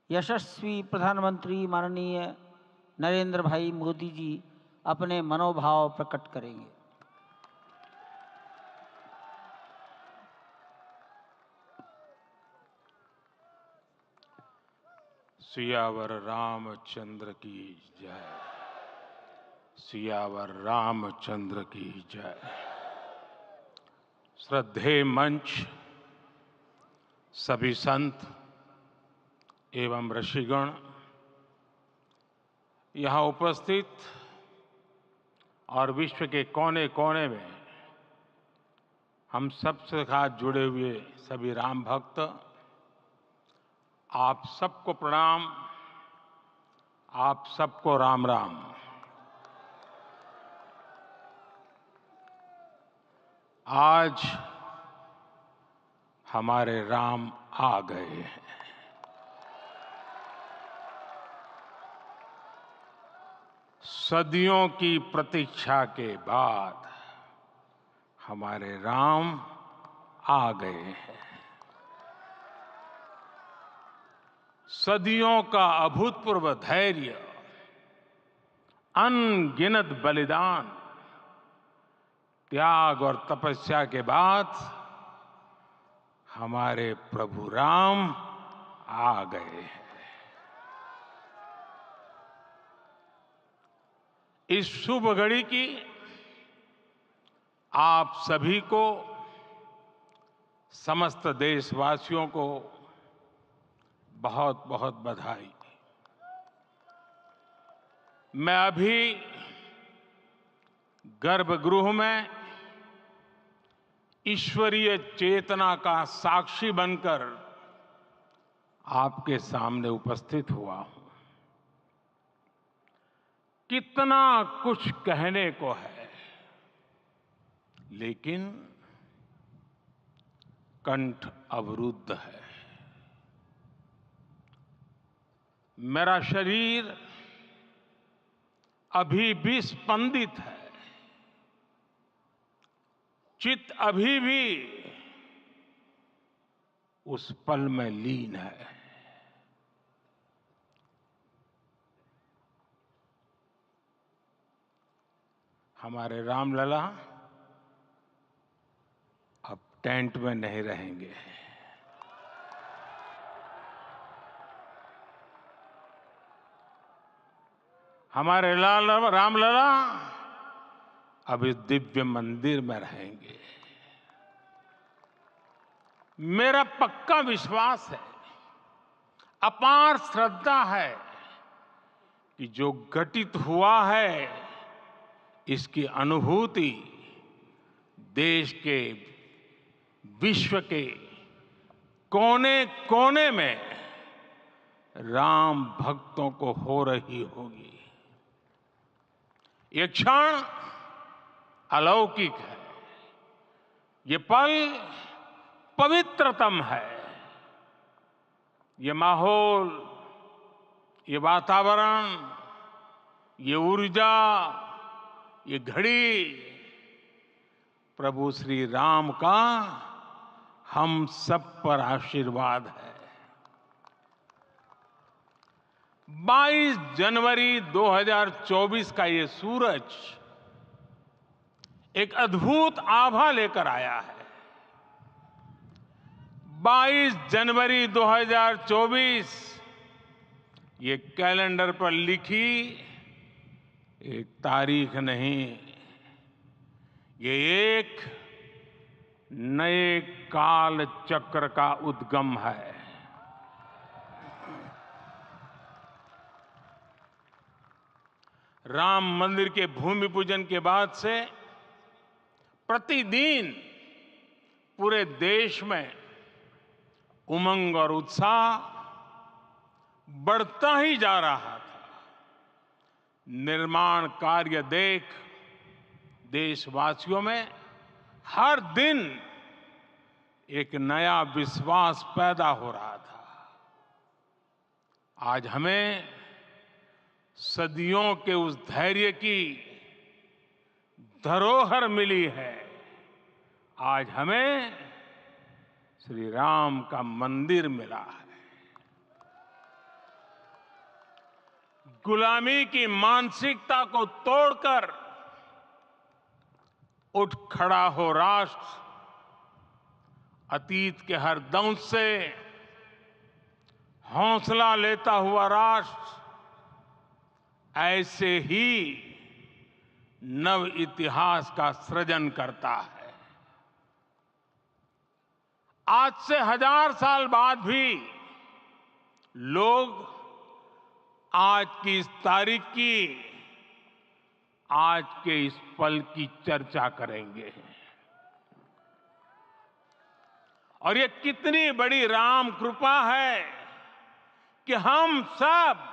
यशस्वी प्रधानमंत्री माननीय नरेंद्र भाई मोदी जी अपने मनोभाव प्रकट करेंगे। सियावर रामचंद्र की जय। सियावर रामचंद्र की जय। श्रद्धेय मंच, सभी संत एवं ऋषिगण, यहाँ उपस्थित और विश्व के कोने कोने में हम सबसे साथ जुड़े हुए सभी राम भक्त, आप सबको प्रणाम, आप सबको राम राम। आज हमारे राम आ गए हैं। सदियों की प्रतीक्षा के बाद हमारे राम आ गए हैं। सदियों का अभूतपूर्व धैर्य, अनगिनत बलिदान, त्याग और तपस्या के बाद हमारे प्रभु राम आ गए हैं। इस शुभ घड़ी की आप सभी को, समस्त देशवासियों को बहुत बहुत बधाई। मैं अभी गर्भगृह में ईश्वरीय चेतना का साक्षी बनकर आपके सामने उपस्थित हुआ हूं। कितना कुछ कहने को है, लेकिन कंठ अवरुद्ध है। मेरा शरीर अभी भी स्पंदित है, चित्त अभी भी उस पल में लीन है। हमारे रामलला अब टेंट में नहीं रहेंगे। हमारे रामलला अब इस दिव्य मंदिर में रहेंगे। मेरा पक्का विश्वास है, अपार श्रद्धा है कि जो घटित हुआ है, इसकी अनुभूति देश के, विश्व के कोने कोने में राम भक्तों को हो रही होगी। ये क्षण अलौकिक है, ये पल पवित्रतम है। ये माहौल, ये वातावरण, ये ऊर्जा, ये घड़ी प्रभु श्री राम का हम सब पर आशीर्वाद है। 22 जनवरी 2024 का ये सूरज एक अद्भुत आभा लेकर आया है। 22 जनवरी 2024 ये कैलेंडर पर लिखी एक तारीख नहीं, ये एक नए काल चक्र का उद्गम है। राम मंदिर के भूमि पूजन के बाद से प्रतिदिन पूरे देश में उमंग और उत्साह बढ़ता ही जा रहा था। निर्माण कार्य देख देशवासियों में हर दिन एक नया विश्वास पैदा हो रहा था। आज हमें सदियों के उस धैर्य की धरोहर मिली है। आज हमें श्री राम का मंदिर मिला है। गुलामी की मानसिकता को तोड़कर उठ खड़ा हो राष्ट्र, अतीत के हर दंश से हौसला लेता हुआ राष्ट्र ऐसे ही नव इतिहास का सृजन करता है। आज से 1000 साल बाद भी लोग आज की इस तारीख की, आज के इस पल की चर्चा करेंगे। और ये कितनी बड़ी राम कृपा है कि हम सब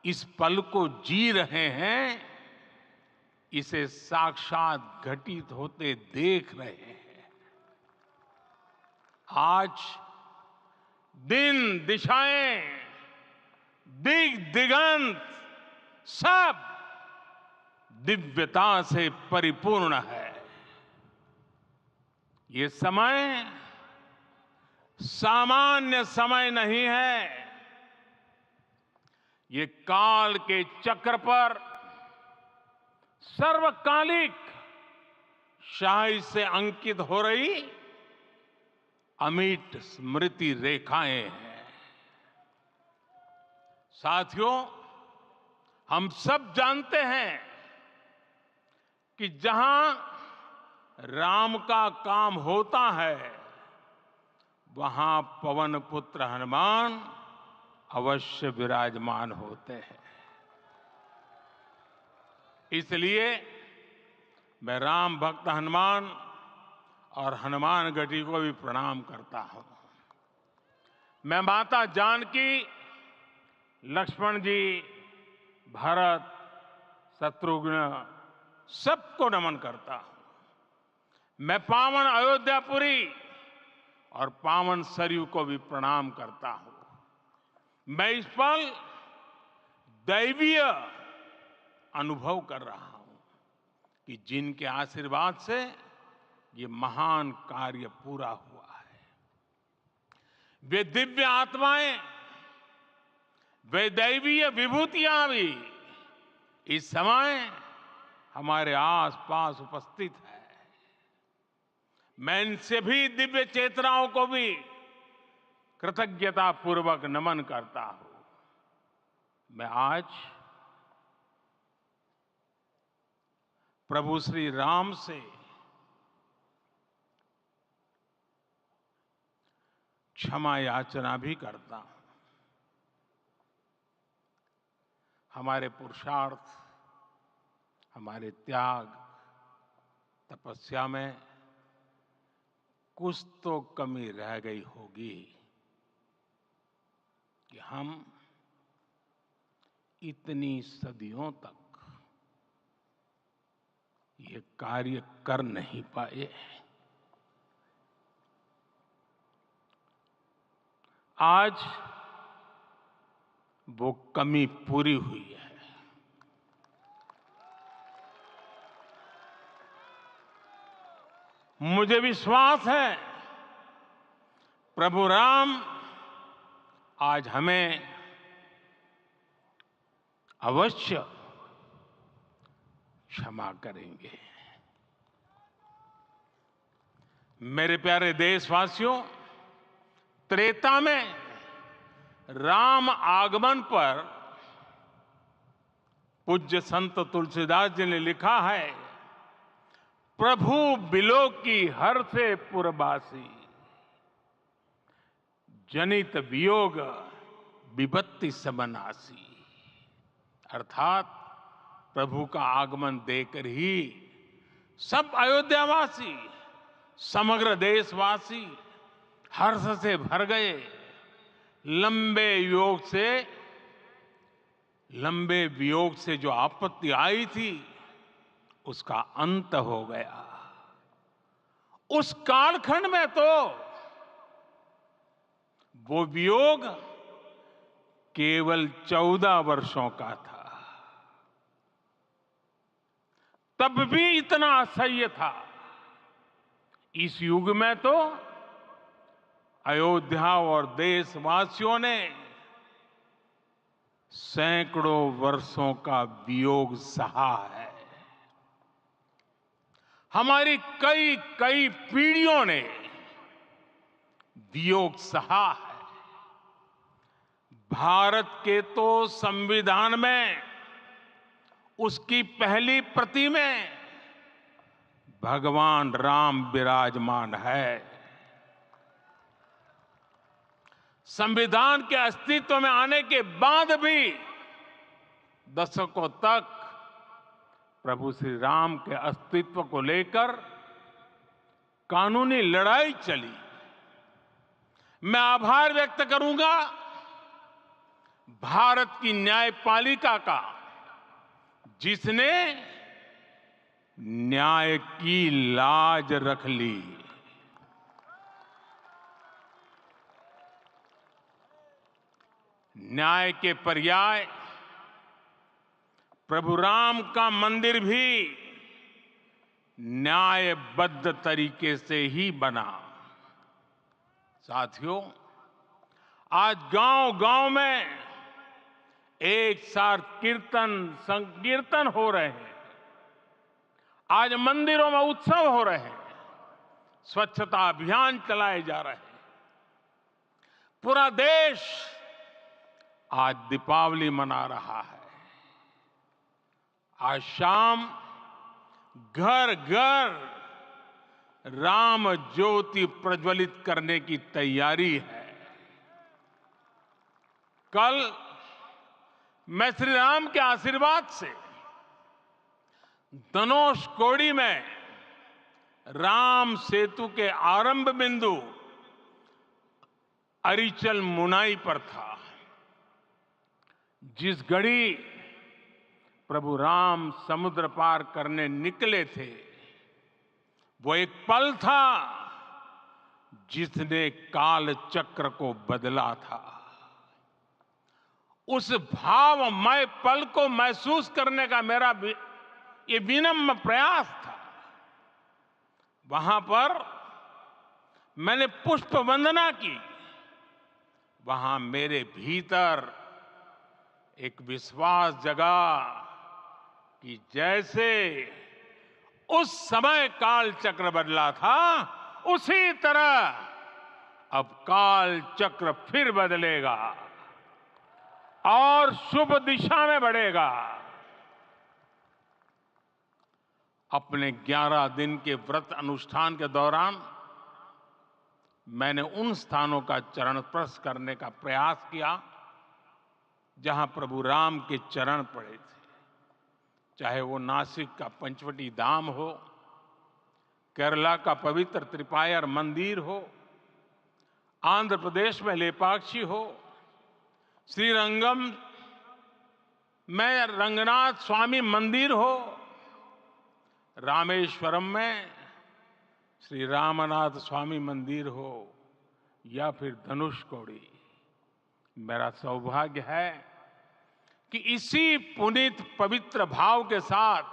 इस पल को जी रहे हैं, इसे साक्षात घटित होते देख रहे हैं। आज दिन दिशाएं, दिग दिगंत सब दिव्यता से परिपूर्ण है। ये समय सामान्य समय नहीं है। ये काल के चक्र पर सर्वकालिक शाही से अंकित हो रही अमिट स्मृति रेखाएं हैं। साथियों, हम सब जानते हैं कि जहां राम का काम होता है, वहां पवन पुत्र हनुमान अवश्य विराजमान होते हैं। इसलिए मैं राम भक्त हनुमान और हनुमान गढ़ी को भी प्रणाम करता हूं। मैं माता जानकी, लक्ष्मण जी, भरत, शत्रुघ्न सबको नमन करता हूं। मैं पावन अयोध्यापुरी और पावन सरयू को भी प्रणाम करता हूं। मैं इस पल दैवीय अनुभव कर रहा हूं कि जिनके आशीर्वाद से ये महान कार्य पूरा हुआ है। वे दिव्य आत्माएं, वे दैवीय विभूतियां भी इस समय हमारे आसपास उपस्थित है। मैं इनसे भी दिव्य चेतनाओं को भी कृतज्ञता पूर्वक नमन करता हूं। मैं आज प्रभु श्री राम से क्षमा याचना भी करता हूं। हमारे पुरुषार्थ, हमारे त्याग, तपस्या में कुछ तो कमी रह गई होगी कि हम इतनी सदियों तक ये कार्य कर नहीं पाए। आज वो कमी पूरी हुई है। मुझे विश्वास है प्रभु राम आज हमें अवश्य क्षमा करेंगे। मेरे प्यारे देशवासियों, त्रेता में राम आगमन पर पूज्य संत तुलसीदास जी ने लिखा है, प्रभु बिलो की हर से पुरबासी, जनित वियोग विपत्ति सबनासी। अर्थात प्रभु का आगमन देकर ही सब अयोध्यावासी, समग्र देशवासी हर्ष से भर गए। लंबे वियोग से जो आपत्ति आई थी, उसका अंत हो गया। उस कालखंड में तो वो वियोग केवल 14 वर्षों का था। तब भी इतना असह्य था। इस युग में तो अयोध्या और देशवासियों ने सैकड़ों वर्षों का वियोग सहा है। हमारी कई कई पीढ़ियों ने वियोग सहा है। भारत के तो संविधान में उसकी पहली प्रति में भगवान राम विराजमान है। संविधान के अस्तित्व में आने के बाद भी दशकों तक प्रभु श्री राम के अस्तित्व को लेकर कानूनी लड़ाई चली। मैं आभार व्यक्त करूंगा भारत की न्यायपालिका का, जिसने न्याय की लाज रख ली। न्याय के पर्याय प्रभु राम का मंदिर भी न्यायबद्ध तरीके से ही बना। साथियों, आज गांव-गांव में एक साथ कीर्तन संकीर्तन हो रहे हैं। आज मंदिरों में उत्सव हो रहे हैं, स्वच्छता अभियान चलाए जा रहे हैं। पूरा देश आज दीपावली मना रहा है। आज शाम घर घर राम ज्योति प्रज्वलित करने की तैयारी है। कल मैं श्री राम के आशीर्वाद से धनुषकोडी में राम सेतु के आरंभ बिंदु अरिचल मुनाई पर था। जिस घड़ी प्रभु राम समुद्र पार करने निकले थे, वो एक पल था जिसने काल चक्र को बदला था। उस भावमय पल को महसूस करने का मेरा ये विनम्र प्रयास था। वहां पर मैंने पुष्प वंदना की। वहां मेरे भीतर एक विश्वास जगा कि जैसे उस समय काल चक्र बदला था, उसी तरह अब काल चक्र फिर बदलेगा और शुभ दिशा में बढ़ेगा। अपने 11 दिन के व्रत अनुष्ठान के दौरान मैंने उन स्थानों का चरण स्पर्श करने का प्रयास किया जहां प्रभु राम के चरण पड़े थे। चाहे वो नासिक का पंचवटी धाम हो, केरला का पवित्र त्रिपायर मंदिर हो, आंध्र प्रदेश में लेपाक्षी हो, श्रीरंगम में रंगनाथ स्वामी मंदिर हो, रामेश्वरम में श्री रामनाथ स्वामी मंदिर हो, या फिर धनुषकोडी। मेरा सौभाग्य है कि इसी पुनीत पवित्र भाव के साथ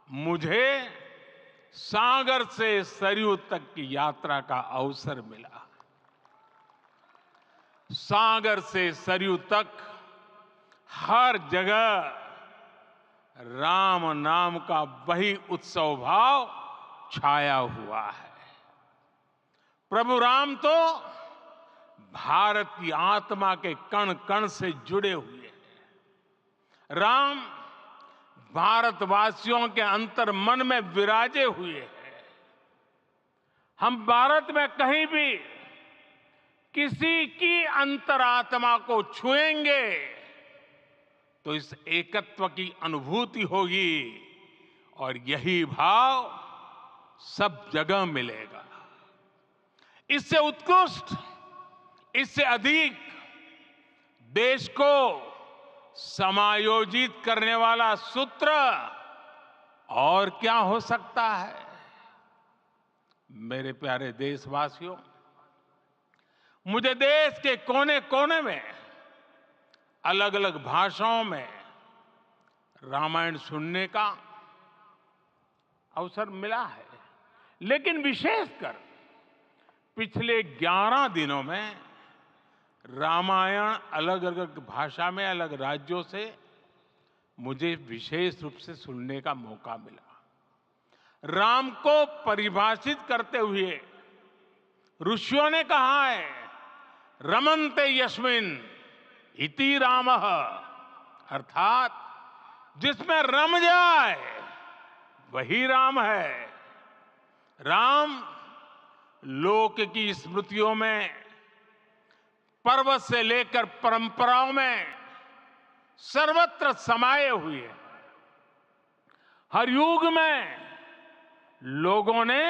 मुझे सागर से सरयू तक की यात्रा का अवसर मिला। सागर से सरयू तक हर जगह राम नाम का वही उत्सव भाव छाया हुआ है। प्रभु राम तो भारत की आत्मा के कण कण से जुड़े हुए हैं। राम भारतवासियों के अंतर मन में विराजे हुए हैं। हम भारत में कहीं भी किसी की अंतरात्मा को छुएंगे तो इस एकत्व की अनुभूति होगी, और यही भाव सब जगह मिलेगा। इससे उत्कृष्ट, इससे अधिक देश को समायोजित करने वाला सूत्र और क्या हो सकता है। मेरे प्यारे देशवासियों, मुझे देश के कोने कोने में अलग अलग भाषाओं में रामायण सुनने का अवसर मिला है, लेकिन विशेषकर पिछले 11 दिनों में रामायण अलग अलग भाषा में अलग राज्यों से मुझे विशेष रूप से सुनने का मौका मिला। राम को परिभाषित करते हुए ऋषियों ने कहा है, रमन्ते यस्मिन् इति रामः, अर्थात जिसमें रम जाए वही राम है। राम लोक की स्मृतियों में, पर्वत से लेकर परंपराओं में सर्वत्र समाये हुए हैं। हर युग में लोगों ने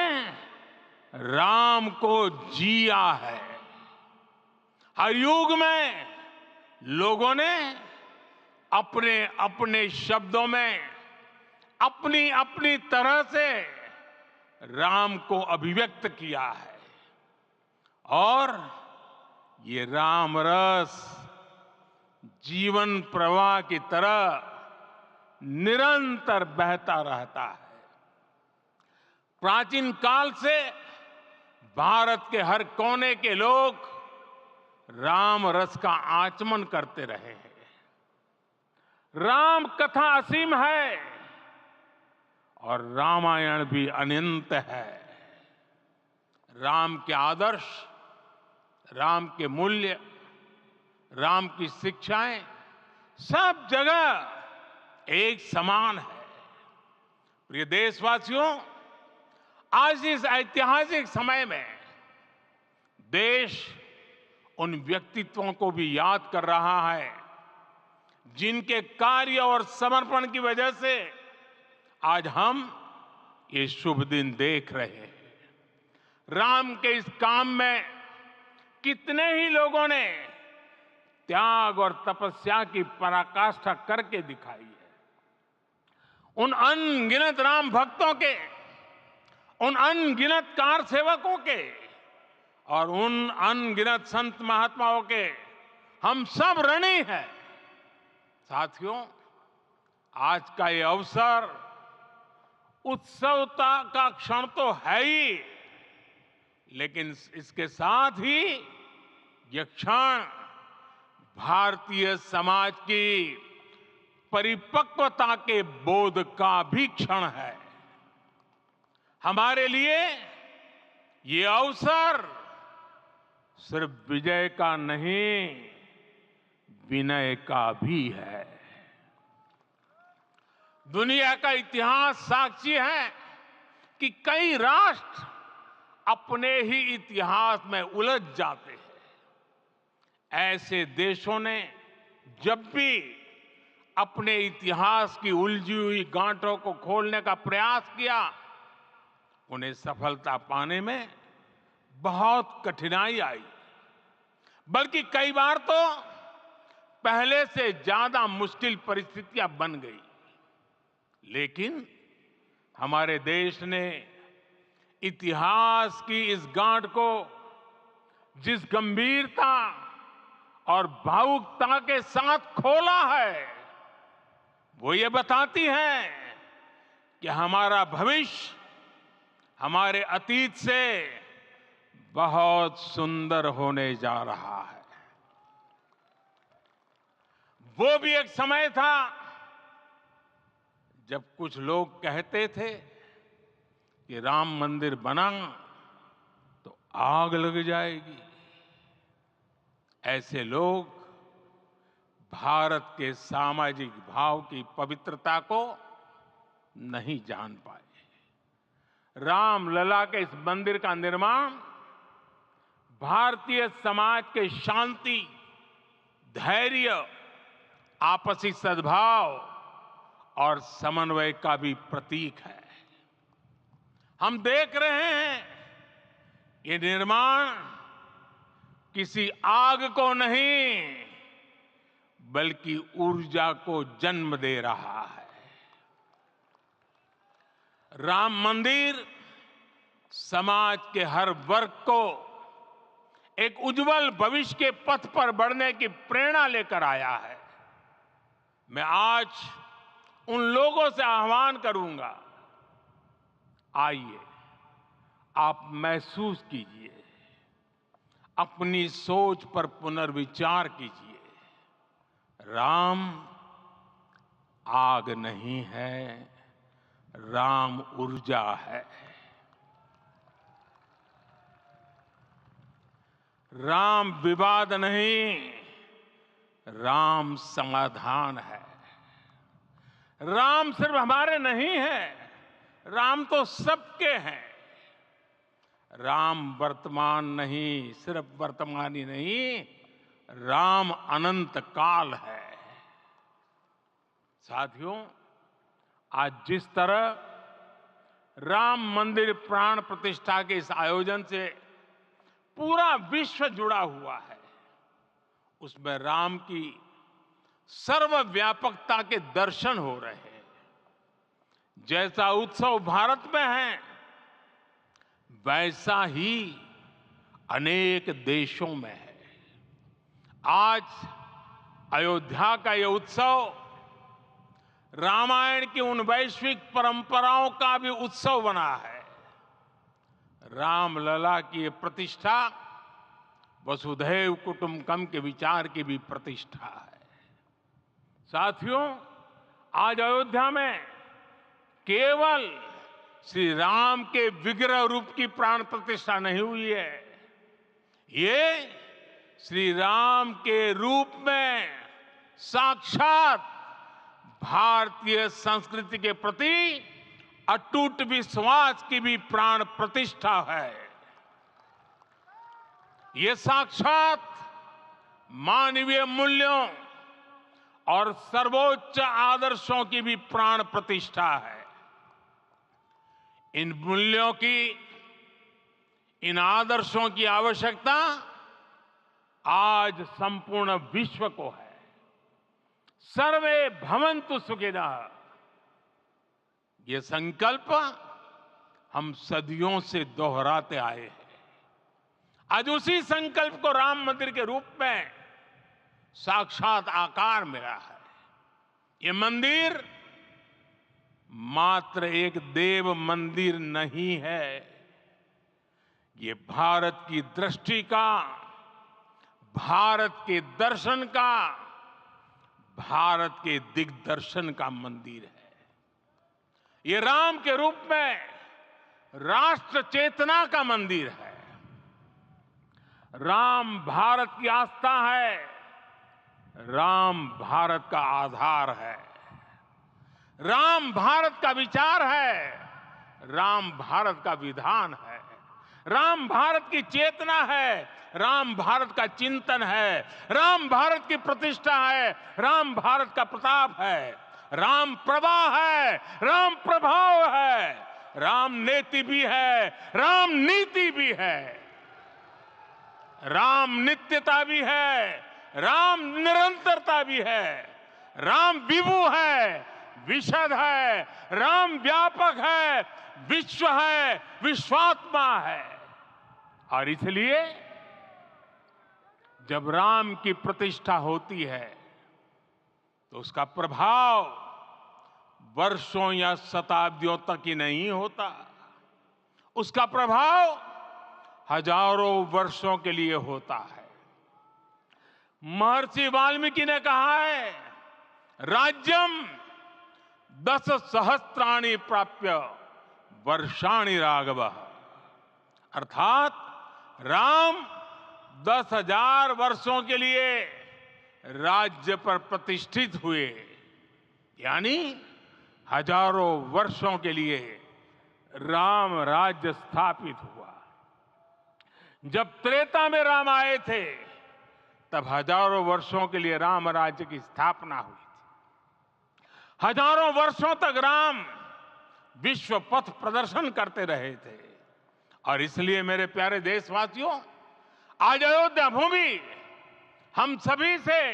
राम को जिया है। हर युग में लोगों ने अपने अपने शब्दों में अपनी अपनी तरह से राम को अभिव्यक्त किया है। और ये राम रस जीवन प्रवाह की तरह निरंतर बहता रहता है। प्राचीन काल से भारत के हर कोने के लोग राम रस का आचमन करते रहे हैं। राम कथा असीम है और रामायण भी अनंत है। राम के आदर्श, राम के मूल्य, राम की शिक्षाएं सब जगह एक समान है। प्रिय देशवासियों, आज इस ऐतिहासिक समय में देश उन व्यक्तित्वों को भी याद कर रहा है जिनके कार्य और समर्पण की वजह से आज हम ये शुभ दिन देख रहे हैं। राम के इस काम में कितने ही लोगों ने त्याग और तपस्या की पराकाष्ठा करके दिखाई है। उन अनगिनत राम भक्तों के, उन अनगिनत कार सेवकों के और उन अनगिनत संत महात्माओं के हम सब ऋणी हैं। साथियों, आज का ये अवसर उत्सवता का क्षण तो है ही, लेकिन इसके साथ ही यह क्षण भारतीय समाज की परिपक्वता के बोध का भी क्षण है। हमारे लिए ये अवसर सिर्फ विजय का नहीं, विनय का भी है। दुनिया का इतिहास साक्षी है कि कई राष्ट्र अपने ही इतिहास में उलझ जाते हैं। ऐसे देशों ने जब भी अपने इतिहास की उलझी हुई गांठों को खोलने का प्रयास किया, उन्हें सफलता पाने में बहुत कठिनाई आई, बल्कि कई बार तो पहले से ज्यादा मुश्किल परिस्थितियां बन गई। लेकिन हमारे देश ने इतिहास की इस गांठ को जिस गंभीरता और भावुकता के साथ खोला है, वो ये बताती है कि हमारा भविष्य हमारे अतीत से बहुत सुंदर होने जा रहा है। वो भी एक समय था जब कुछ लोग कहते थे कि राम मंदिर बना तो आग लग जाएगी। ऐसे लोग भारत के सामाजिक भाव की पवित्रता को नहीं जान पाए। रामलला के इस मंदिर का निर्माण भारतीय समाज के शांति, धैर्य, आपसी सद्भाव और समन्वय का भी प्रतीक है। हम देख रहे हैं ये निर्माण किसी आग को नहीं, बल्कि ऊर्जा को जन्म दे रहा है। राम मंदिर समाज के हर वर्ग को एक उज्जवल भविष्य के पथ पर बढ़ने की प्रेरणा लेकर आया है। मैं आज उन लोगों से आह्वान करूंगा, आइए आप महसूस कीजिए, अपनी सोच पर पुनर्विचार कीजिए। राम आग नहीं है, राम ऊर्जा है। राम विवाद नहीं, राम समाधान है। राम सिर्फ हमारे नहीं है, राम तो सबके हैं। राम वर्तमान नहीं, सिर्फ वर्तमान ही नहीं, राम अनंत काल है। साथियों, आज जिस तरह राम मंदिर प्राण प्रतिष्ठा के इस आयोजन से पूरा विश्व जुड़ा हुआ है, उसमें राम की सर्वव्यापकता के दर्शन हो रहे हैं। जैसा उत्सव भारत में है, वैसा ही अनेक देशों में है। आज अयोध्या का यह उत्सव रामायण की उन वैश्विक परंपराओं का भी उत्सव बना है। रामलला की ये प्रतिष्ठा वसुधैव कुटुंबकम के विचार की भी प्रतिष्ठा है। साथियों, आज अयोध्या में केवल श्री राम के विग्रह रूप की प्राण प्रतिष्ठा नहीं हुई है, ये श्री राम के रूप में साक्षात भारतीय संस्कृति के प्रति अटूट विश्वास की भी प्राण प्रतिष्ठा है। ये साक्षात मानवीय मूल्यों और सर्वोच्च आदर्शों की भी प्राण प्रतिष्ठा है। इन मूल्यों की, इन आदर्शों की आवश्यकता आज संपूर्ण विश्व को है। सर्वे भवन्तु सुखिनः, ये संकल्प हम सदियों से दोहराते आए हैं। आज उसी संकल्प को राम मंदिर के रूप में साक्षात आकार मिला है। ये मंदिर मात्र एक देव मंदिर नहीं है, ये भारत की दृष्टि का, भारत के दर्शन का, भारत के दिग्दर्शन का मंदिर है। ये राम के रूप में राष्ट्र चेतना का मंदिर है। राम भारत की आस्था है, राम भारत का आधार है, राम भारत का विचार है, राम भारत का विधान है, राम भारत की चेतना है, राम भारत का चिंतन है, राम भारत की प्रतिष्ठा है, राम भारत का प्रताप है, राम प्रवाह है, राम प्रभाव है, राम नेति भी है, राम नीति भी है, राम नित्यता भी है, राम निरंतरता भी है, राम विभु है, विशद है, राम व्यापक है, विश्व है, विश्वात्मा है। और इसलिए जब राम की प्रतिष्ठा होती है तो उसका प्रभाव वर्षों या शताब्दियों तक ही नहीं होता, उसका प्रभाव हजारों वर्षों के लिए होता है। महर्षि वाल्मीकि ने कहा है, राज्यम 10 सहस्त्राणि प्राप्य वर्षाणि राघवः, अर्थात राम 10,000 वर्षों के लिए राज्य पर प्रतिष्ठित हुए, यानी हजारों वर्षों के लिए राम राज्य स्थापित हुआ। जब त्रेता में राम आए थे तब हजारों वर्षों के लिए राम राज्य की स्थापना हुई थी। हजारों वर्षों तक राम विश्व पथ प्रदर्शन करते रहे थे। और इसलिए मेरे प्यारे देशवासियों, आज अयोध्या भूमि हम सभी से,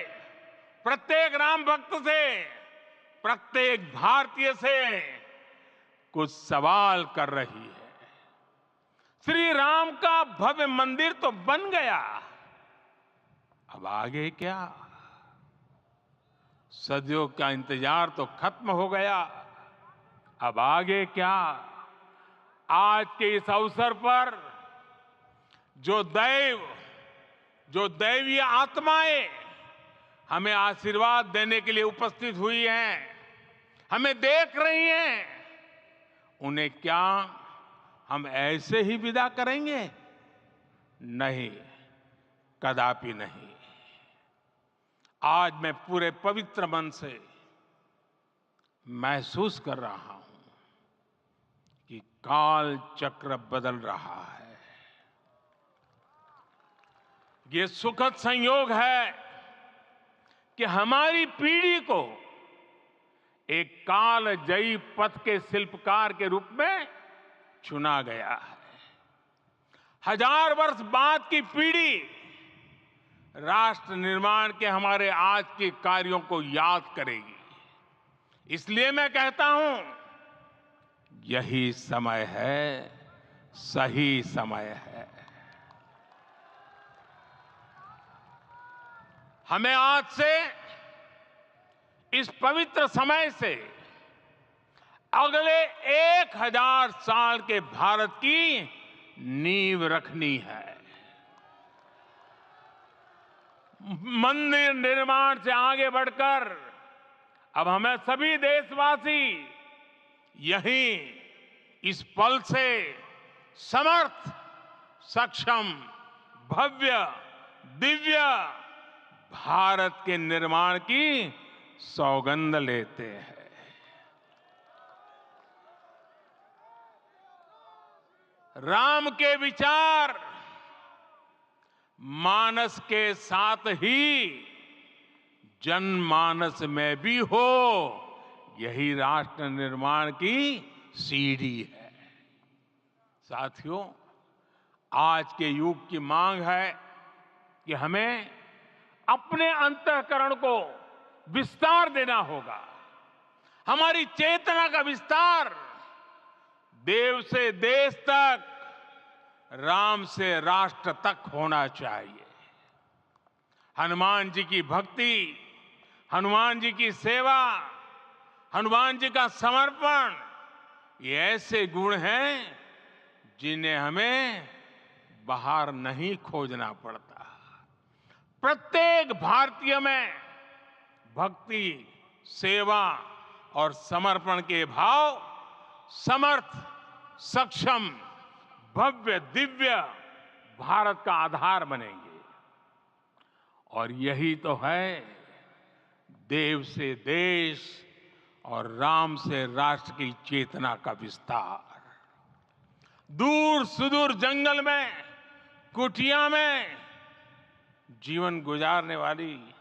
प्रत्येक राम भक्त से, प्रत्येक भारतीय से कुछ सवाल कर रही है। श्री राम का भव्य मंदिर तो बन गया, अब आगे क्या? सदियों का इंतजार तो खत्म हो गया, अब आगे क्या? आज के इस अवसर पर जो दैव जो दैवीय आत्माएं हमें आशीर्वाद देने के लिए उपस्थित हुई हैं, हमें देख रही हैं, उन्हें क्या हम ऐसे ही विदा करेंगे? नहीं, कदापि नहीं। आज मैं पूरे पवित्र मन से महसूस कर रहा हूं कि काल चक्र बदल रहा है। ये सुखद संयोग है कि हमारी पीढ़ी को एक कालजयी पथ के शिल्पकार के रूप में चुना गया है। 1000 वर्ष बाद की पीढ़ी राष्ट्र निर्माण के हमारे आज के कार्यों को याद करेगी। इसलिए मैं कहता हूं, यही समय है, सही समय है। हमें आज से, इस पवित्र समय से अगले 1000 साल के भारत की नींव रखनी है। मंदिर निर्माण से आगे बढ़कर अब हमें सभी देशवासी यहीं इस पल से समर्थ, सक्षम, भव्य, दिव्य भारत के निर्माण की सौगंध लेते हैं। राम के विचार मानस के साथ ही जनमानस में भी हो, यही राष्ट्र निर्माण की सीढ़ी है। साथियों, आज के युग की मांग है कि हमें अपने अंतःकरण को विस्तार देना होगा। हमारी चेतना का विस्तार देव से देश तक, राम से राष्ट्र तक होना चाहिए। हनुमान जी की भक्ति, हनुमान जी की सेवा, हनुमान जी का समर्पण, ये ऐसे गुण हैं जिन्हें हमें बाहर नहीं खोजना पड़ता। प्रत्येक भारतीय में भक्ति, सेवा और समर्पण के भाव समर्थ, सक्षम, भव्य, दिव्य भारत का आधार बनेंगे। और यही तो है देव से देश और राम से राष्ट्र की चेतना का विस्तार। दूर सुदूर जंगल में, कुटिया में जीवन गुजारने वाली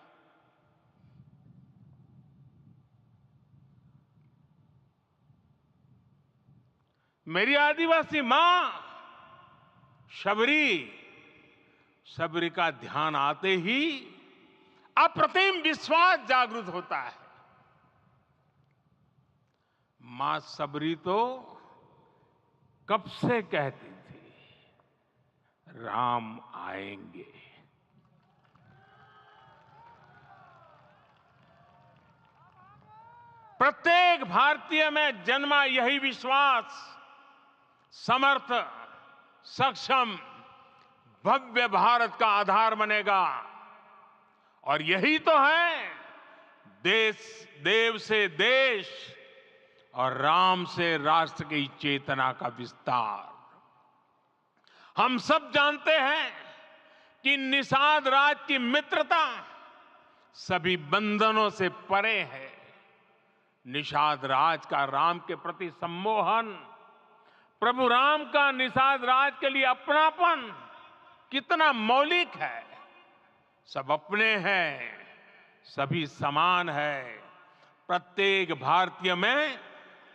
मेरी आदिवासी मां शबरी का ध्यान आते ही अप्रतिम विश्वास जागृत होता है। मां शबरी तो कब से कहती थी, राम आएंगे। प्रत्येक भारतीय में जन्मा यही विश्वास समर्थ, सक्षम, भव्य भारत का आधार बनेगा। और यही तो है देव से देश और राम से राष्ट्र की चेतना का विस्तार। हम सब जानते हैं कि निषाद राज की मित्रता सभी बंधनों से परे है। निषाद राज का राम के प्रति सम्मोहन, प्रभु राम का निषाद राज के लिए अपनापन कितना मौलिक है। सब अपने हैं, सभी समान है। प्रत्येक भारतीय में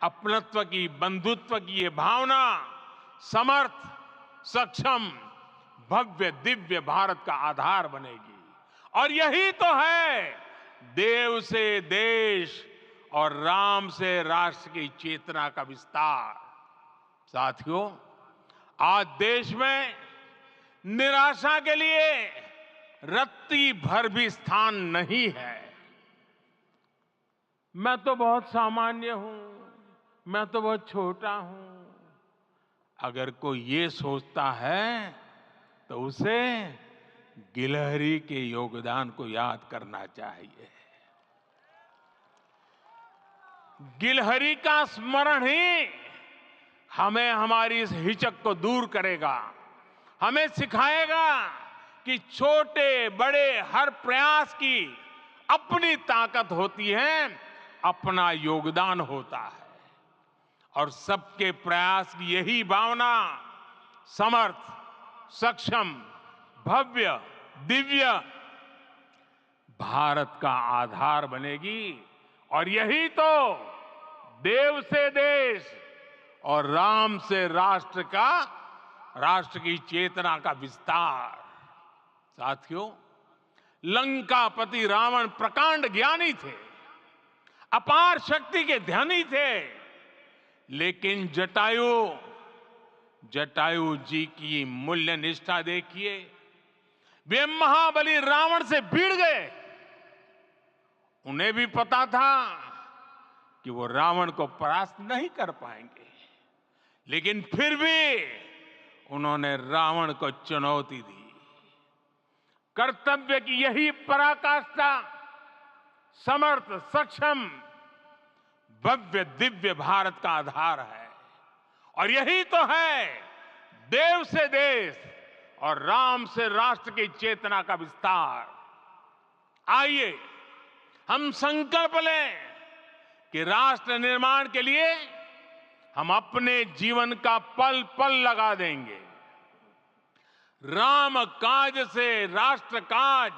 अपनत्व की, बंधुत्व की ये भावना समर्थ, सक्षम, भव्य, दिव्य भारत का आधार बनेगी। और यही तो है देव से देश और राम से राष्ट्र की चेतना का विस्तार। साथियों, आज देश में निराशा के लिए रत्ती भर भी स्थान नहीं है। मैं तो बहुत सामान्य हूं, मैं तो बहुत छोटा हूं, अगर कोई ये सोचता है तो उसे गिलहरी के योगदान को याद करना चाहिए। गिलहरी का स्मरण ही हमें हमारी इस हिचक को दूर करेगा, हमें सिखाएगा कि छोटे बड़े हर प्रयास की अपनी ताकत होती है, अपना योगदान होता है। और सबके प्रयास की यही भावना समर्थ, सक्षम, भव्य, दिव्य भारत का आधार बनेगी। और यही तो देव से देश और राम से राष्ट्र की चेतना का विस्तार। साथियों, लंकापति रावण प्रकांड ज्ञानी थे, अपार शक्ति के धनी थे, लेकिन जटायु जी की मूल्य निष्ठा देखिए। वे महाबली रावण से भिड़ गए। उन्हें भी पता था कि वो रावण को परास्त नहीं कर पाएंगे, लेकिन फिर भी उन्होंने रावण को चुनौती दी। कर्तव्य की यही पराकाष्ठा समर्थ, सक्षम, भव्य, दिव्य भारत का आधार है। और यही तो है देव से देश और राम से राष्ट्र की चेतना का विस्तार। आइए हम संकल्प लें कि राष्ट्र निर्माण के लिए हम अपने जीवन का पल पल लगा देंगे। राम काज से राष्ट्र काज,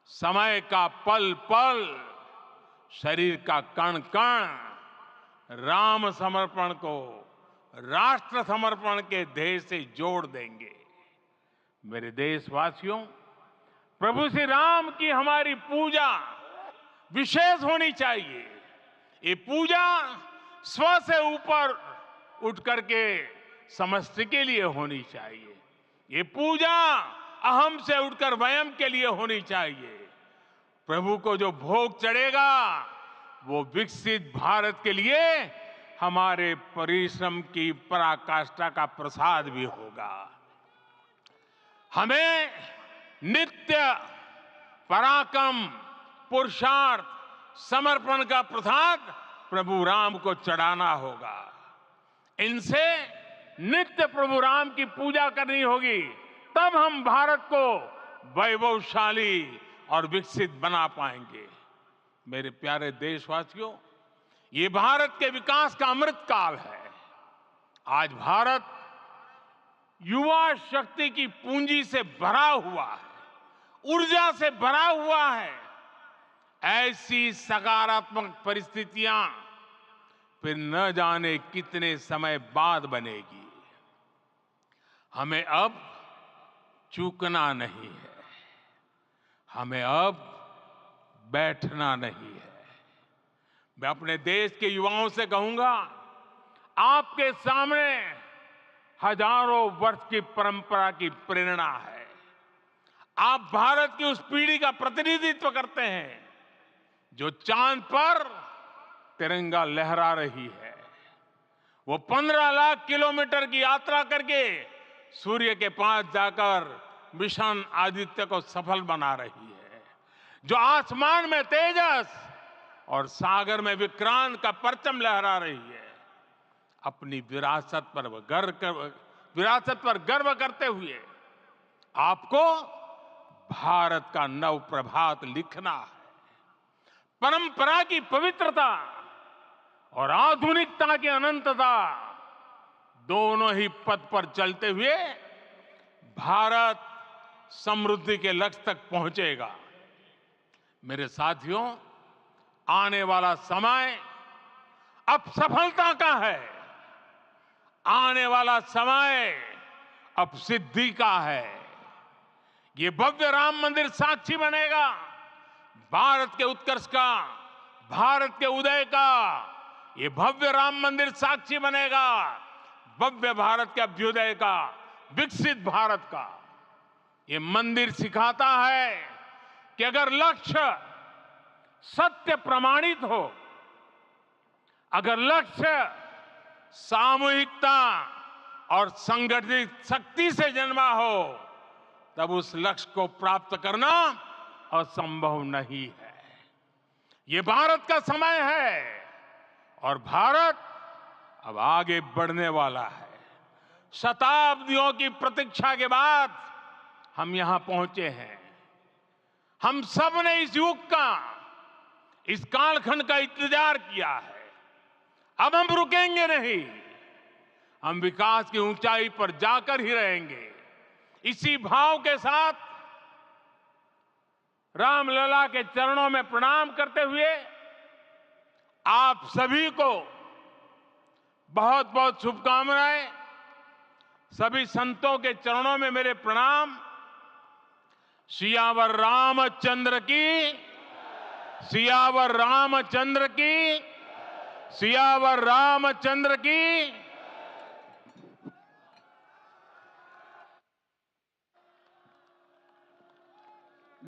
समय का पल पल, शरीर का कण कण राम समर्पण को राष्ट्र समर्पण के ध्येय से जोड़ देंगे। मेरे देशवासियों, प्रभु श्री राम की हमारी पूजा विशेष होनी चाहिए। ये पूजा स्व से ऊपर उठ करके समष्टि के लिए होनी चाहिए। ये पूजा अहम से उठकर वयम के लिए होनी चाहिए। प्रभु को जो भोग चढ़ेगा वो विकसित भारत के लिए हमारे परिश्रम की पराकाष्ठा का प्रसाद भी होगा। हमें नित्य पराक्रम, पुरुषार्थ, समर्पण का प्रसाद प्रभु राम को चढ़ाना होगा। इनसे नित्य प्रभु राम की पूजा करनी होगी, तब हम भारत को वैभवशाली और विकसित बना पाएंगे। मेरे प्यारे देशवासियों, ये भारत के विकास का अमृत काल है। आज भारत युवा शक्ति की पूंजी से भरा हुआ है, ऊर्जा से भरा हुआ है। ऐसी सकारात्मक परिस्थितियां फिर न जाने कितने समय बाद बनेगी। हमें अब चूकना नहीं है, हमें अब बैठना नहीं है। मैं अपने देश के युवाओं से कहूंगा, आपके सामने हजारों वर्ष की परंपरा की प्रेरणा है। आप भारत की उस पीढ़ी का प्रतिनिधित्व करते हैं जो चांद पर तिरंगा लहरा रही है। वो 15 लाख किलोमीटर की यात्रा करके सूर्य के पास जाकर मिशन आदित्य को सफल बना रही है। जो आसमान में तेजस और सागर में विक्रांत का परचम लहरा रही है। अपनी विरासत पर गर्व करते हुए आपको भारत का नव प्रभात लिखना है। परंपरा की पवित्रता और आधुनिकता की अनंतता, दोनों ही पथ पर चलते हुए भारत समृद्धि के लक्ष्य तक पहुंचेगा। मेरे साथियों, आने वाला समय अब सफलता का है। आने वाला समय अब सिद्धि का है। ये भव्य राम मंदिर साक्षी बनेगा भारत के उत्कर्ष का, भारत के उदय का। ये भव्य राम मंदिर साक्षी बनेगा भव्य भारत के अभ्युदय का, विकसित भारत का। ये मंदिर सिखाता है कि अगर लक्ष्य सत्य प्रमाणित हो, अगर लक्ष्य सामूहिकता और संगठित शक्ति से जन्मा हो, तब उस लक्ष्य को प्राप्त करना असंभव नहीं है। ये भारत का समय है और भारत अब आगे बढ़ने वाला है। शताब्दियों की प्रतीक्षा के बाद हम यहां पहुंचे हैं। हम सब ने इस युग का, इस कालखंड का इंतजार किया है। अब हम रुकेंगे नहीं, हम विकास की ऊंचाई पर जाकर ही रहेंगे। इसी भाव के साथ रामलला के चरणों में प्रणाम करते हुए आप सभी को बहुत बहुत शुभकामनाएं। सभी संतों के चरणों में मेरे प्रणाम। सियावर रामचंद्र की, सियावर रामचंद्र की, सियावर रामचंद्र की।